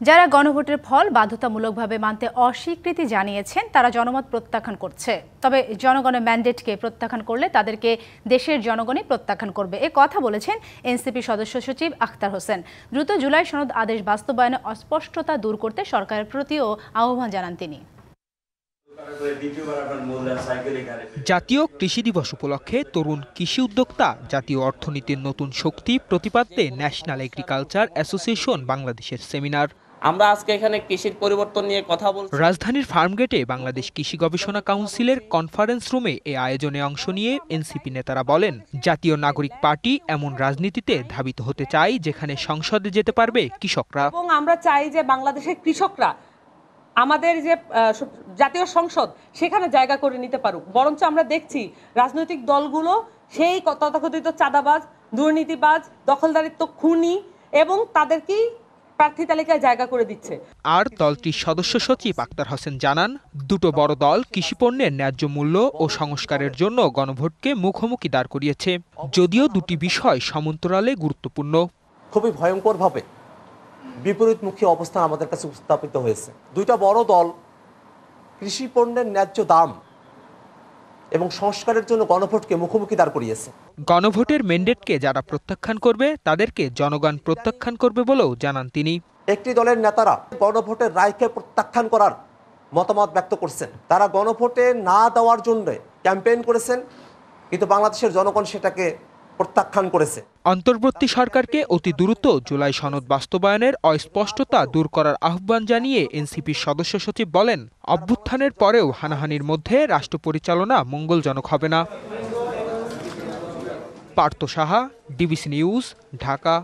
যারা গণভোটের ফল বাধ্যতামূলকভাবে মানতে অস্বীকৃতি জানিয়েছেন তারা জনমত প্রত্যাখ্যান করছে। তবে জনগণের ম্যান্ডেটকে প্রত্যাখ্যান করলে তাদেরকে দেশের জনগণই প্রত্যাখ্যান করবে, এ কথা বলেছেন এনসিপি সদস্য সচিব আখতার হোসেন। দ্রুত জুলাই সনদ আদেশ বাস্তবায়নে অস্পষ্টতা দূর করতে সরকারের প্রতিও আহ্বান জানান তিনি। জাতীয় কৃষি দিবস উপলক্ষে তরুণ কৃষি উদ্যোক্তা জাতীয় অর্থনীতির নতুন শক্তি প্রতিপাদ্যে ন্যাশনাল এগ্রিকালচার অ্যাসোসিয়েশন বাংলাদেশের সেমিনার। আমরা আজকে এখানে কৃষির পরিবর্তন নিয়ে কথা বলছি। রাজধানীর ফার্মগেটে বাংলাদেশ কৃষি গবেষণা কাউন্সিলের কনফারেন্স রুমে এই আয়োজনে অংশ নিয়ে এনসিপি নেতারা বলেন, জাতীয় নাগরিক পার্টি এমন রাজনীতিতে ধাবিত হতে চায় যেখানে সংসদে যেতে পারবে কৃষকরা। এবং আমরা চাই যে বাংলাদেশের কৃষকরা আমাদের যে জাতীয় সংসদ সেখানে জায়গা করে নিতে পারুক। বরঞ্চ আমরা দেখছি রাজনৈতিক দলগুলো সেই তথাকথিত চাঁদাবাজ, দুর্নীতিবাজ, দখলদারিত্ব, খুনি এবং তাদেরকেই প্রার্থী তালিকায় জায়গা করে দিচ্ছে। আর দলটির সদস্য সচিব আখতার হোসেন জানান, দুটো বড় দল কৃষিপণ্যের ন্যায্য মূল্য ও সংস্কারের জন্য গণভোটকে মুখোমুখি দাঁড় করিয়েছে, যদিও দুটি বিষয় সমান্তরালে গুরুত্বপূর্ণ। খুবই ভয়ঙ্করভাবে বিপরীতমুখী অবস্থান আমাদের কাছে উত্থাপিত হয়েছে। দুইটা বড় দল কৃষি পণ্যের ন্যায্য দাম এবং সংস্কারের জন্য গণভোটকে মুখোমুখি দাঁড় করিয়েছে। গণভোটের ম্যান্ডেটকে যারা প্রত্যাখ্যান করবে তাদেরকে জনগণ প্রত্যাখ্যান করবে বলেও জানান তিনি। একটি দলের নেতারা গণভোটের রায়কে প্রত্যাখ্যান করার মতামত ব্যক্ত করছেন। তারা গণভোটে না দেওয়ার জন্য ক্যাম্পেইন করেছেন, কিন্তু বাংলাদেশের জনগণ সেটাকে প্রত্যাখ্যান করেছে। অন্তর্বর্তী সরকারকে অতি দ্রুত জুলাই সনদ বাস্তবায়নের অস্পষ্টতা দূর করার আহ্বান জানিয়ে এনসিপির সদস্য সচিব বলেন, অভ্যুত্থানের পরেও হানাহানির মধ্যে রাষ্ট্র পরিচালনা মঙ্গলজনক হবে না। Partha Saha, DBC news, Dhaka.